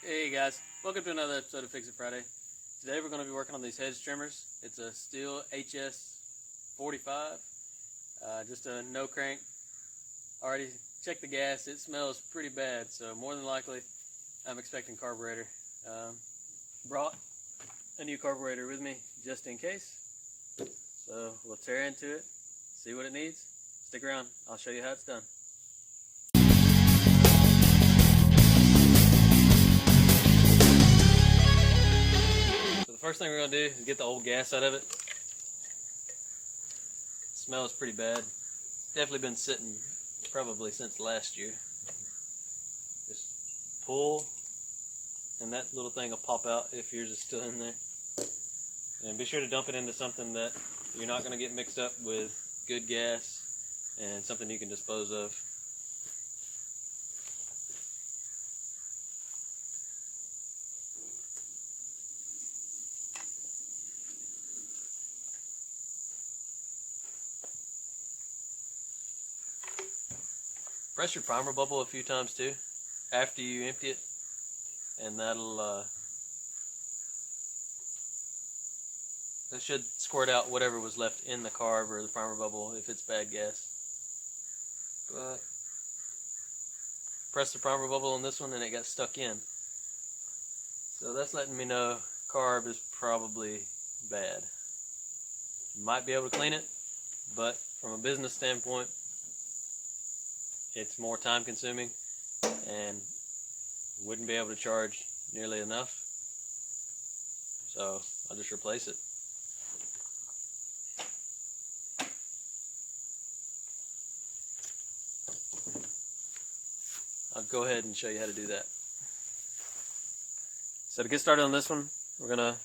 Hey guys, welcome to another episode of Fix It Friday. Today we're going to be working on these hedge trimmers. It's a Stihl HS45, just a no crank. Already checked the gas, it smells pretty bad, so more than likely I'm expecting carburetor. Brought a new carburetor with me just in case, so we'll tear into it, see what it needs. Stick around, I'll show you how it's done. First thing we're going to do is get the old gas out of it. It smells pretty bad. It's definitely been sitting probably since last year. Just pull and that little thing will pop out if yours is still in there. And be sure to dump it into something that you're not going to get mixed up with good gas and something you can dispose of. Press your primer bubble a few times too after you empty it, and that should squirt out whatever was left in the carb or the primer bubble if it's bad gas. But press the primer bubble on this one and it got stuck in, so that's letting me know carb is probably bad. You might be able to clean it, but from a business standpoint it's more time consuming and wouldn't be able to charge nearly enough, so I'll just replace it. I'll go ahead and show you how to do that. So to get started on this one, we're going to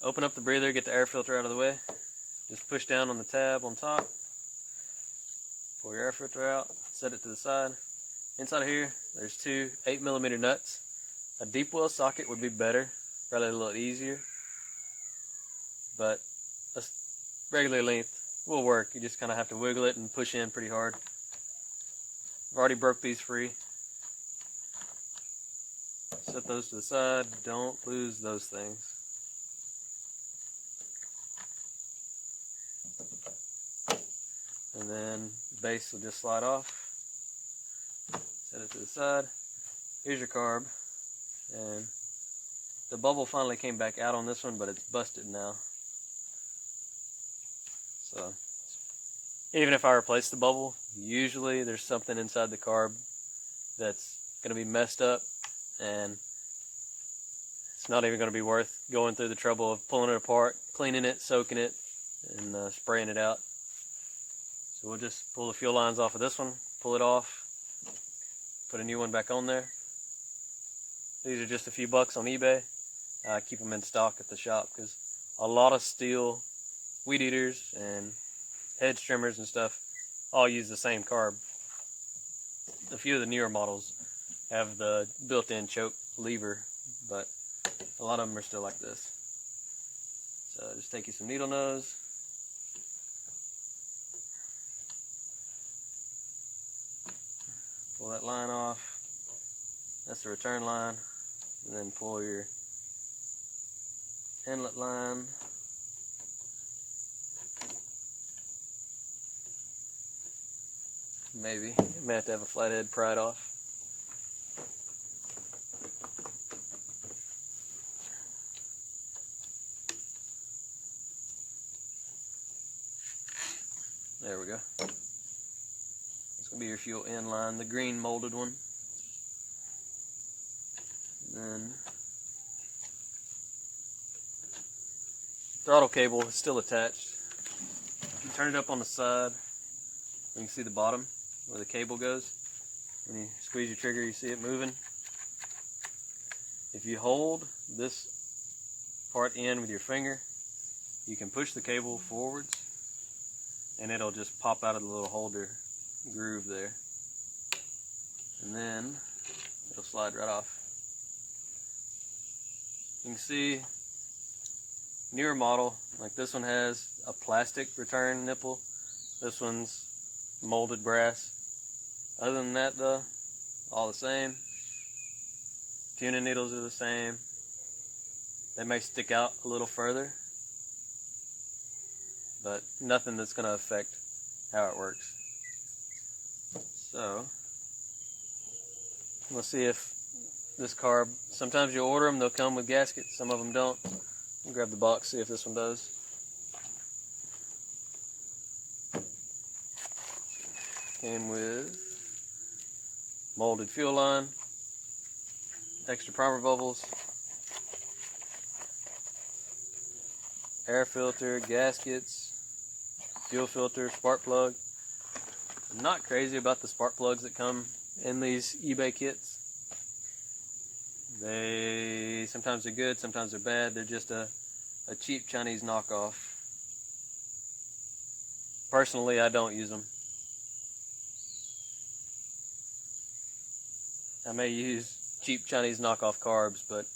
open up the breather, get the air filter out of the way. Just push down on the tab on top, pull your air filter out, set it to the side. Inside of here, there's two 8mm nuts. A deep well socket would be better, probably a little easier, but a regular length will work. You just kind of have to wiggle it and push in pretty hard. I've already broke these free. Set those to the side. Don't lose those things. And then the base will just slide off. Set it to the side. Here's your carb, and the bubble finally came back out on this one, but it's busted now. So even if I replace the bubble, usually there's something inside the carb that's going to be messed up, and it's not even going to be worth going through the trouble of pulling it apart, cleaning it, soaking it, and spraying it out. So we'll just pull the fuel lines off of this one, pull it off, put a new one back on there. These are just a few bucks on eBay. I keep them in stock at the shop because a lot of Stihl weed eaters and hedge trimmers and stuff all use the same carb. A few of the newer models have the built-in choke lever, but a lot of them are still like this. So just take you some needle nose. Pull that line off. That's the return line. And then pull your inlet line. Maybe. You may have to have a flathead pried off. There we go. Going to be your fuel in line, the green molded one. And then throttle cable is still attached. If you turn it up on the side, you can see the bottom where the cable goes. When you squeeze your trigger, you see it moving. If you hold this part in with your finger, you can push the cable forwards and it'll just pop out of the little holder groove there, and then it'll slide right off. You can see newer model like this one has a plastic return nipple, this one's molded brass. Other than that though, all the same. Tuning needles are the same. They may stick out a little further, but nothing that's going to affect how it works. So, we'll see if this carb, sometimes you order them, they'll come with gaskets, some of them don't. I'll grab the box, see if this one does. Came with molded fuel line, extra primer bubbles, air filter, gaskets, fuel filter, spark plug. I'm not crazy about the spark plugs that come in these eBay kits. Sometimes they're good, sometimes they're bad. They're just a cheap Chinese knockoff. Personally, I don't use them. I may use cheap Chinese knockoff carbs, but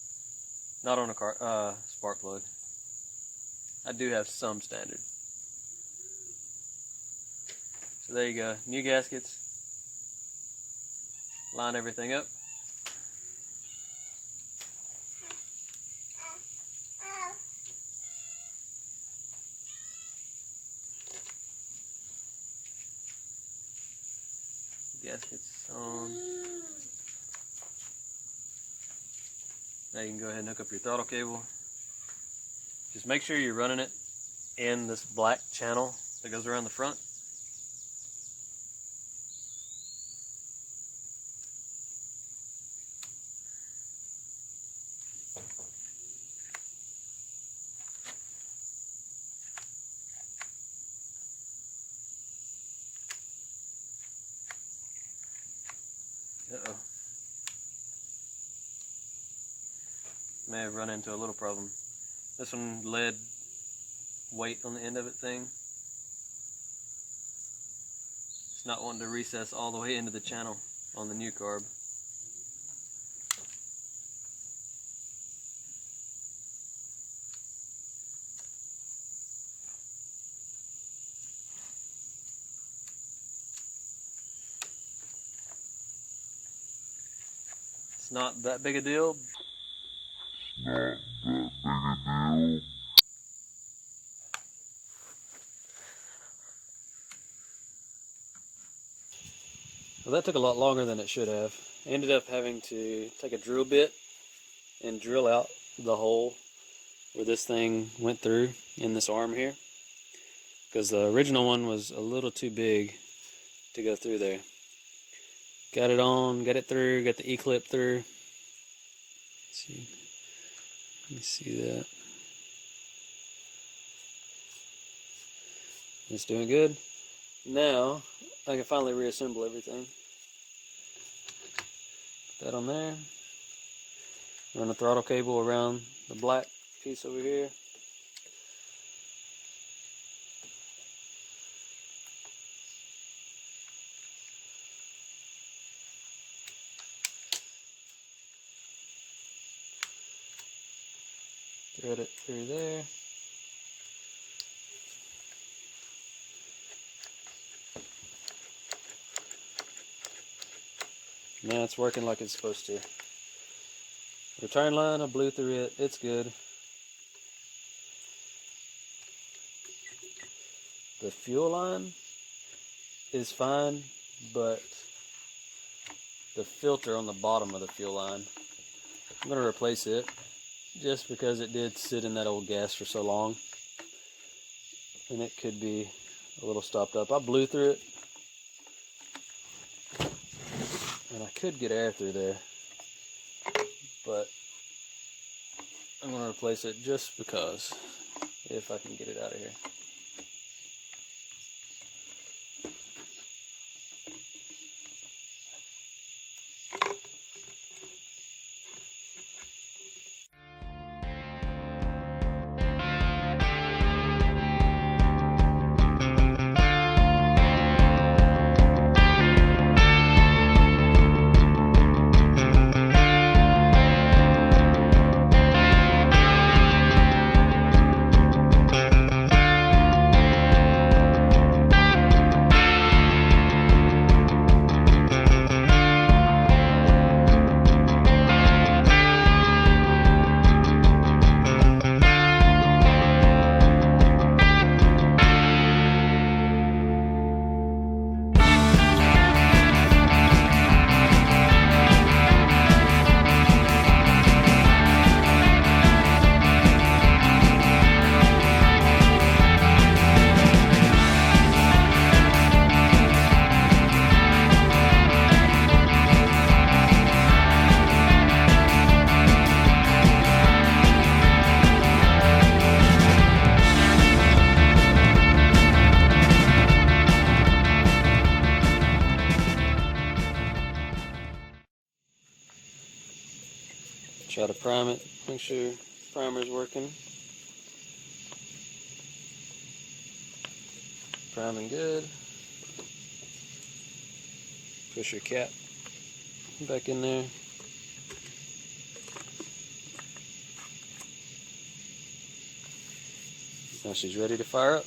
not on a spark plug. I do have some standard. So there you go, new gaskets. Line everything up. Gaskets on. Now you can go ahead and hook up your throttle cable. Just make sure you're running it in this black channel that goes around the front. Uh-oh. May have run into a little problem. This one lead weight on the end of it thing. It's not wanting to recess all the way into the channel on the new carb. It's not that big a deal. Well, that took a lot longer than it should have. I ended up having to take a drill bit and drill out the hole where this thing went through in this arm here, because the original one was a little too big to go through there. Got it on, got it through, got the E-clip through. Let's see. Let me see that. It's doing good. Now I can finally reassemble everything. Put that on there. Run the throttle cable around the black piece over here. Thread it through there. Now it's working like it's supposed to. Return line, I blew through it. It's good. The fuel line is fine, but the filter on the bottom of the fuel line, I'm going to replace it just because it did sit in that old gas for so long. And it could be a little stopped up. I blew through it. And I could get air through there, but I'm going to replace it just because, if I can get it out of here. Try to prime it, make sure primer's working. Priming good. Push your cap back in there. Now she's ready to fire up.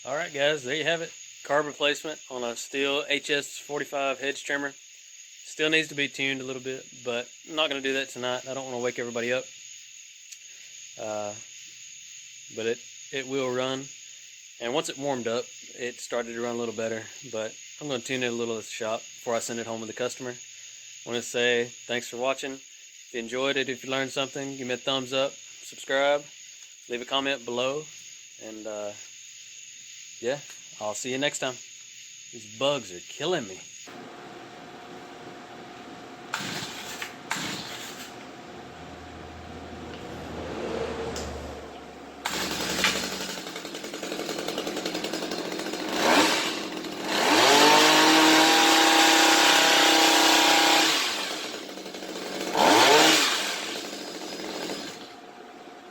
Alright guys, there you have it. Carb replacement on a Stihl HS45 hedge trimmer. Still needs to be tuned a little bit, but I'm not going to do that tonight. I don't want to wake everybody up. But it will run. And once it warmed up, it started to run a little better. But I'm going to tune it a little at the shop before I send it home with the customer. I want to say thanks for watching. If you enjoyed it, if you learned something, give me a thumbs up, subscribe, leave a comment below. And yeah, I'll see you next time. These bugs are killing me.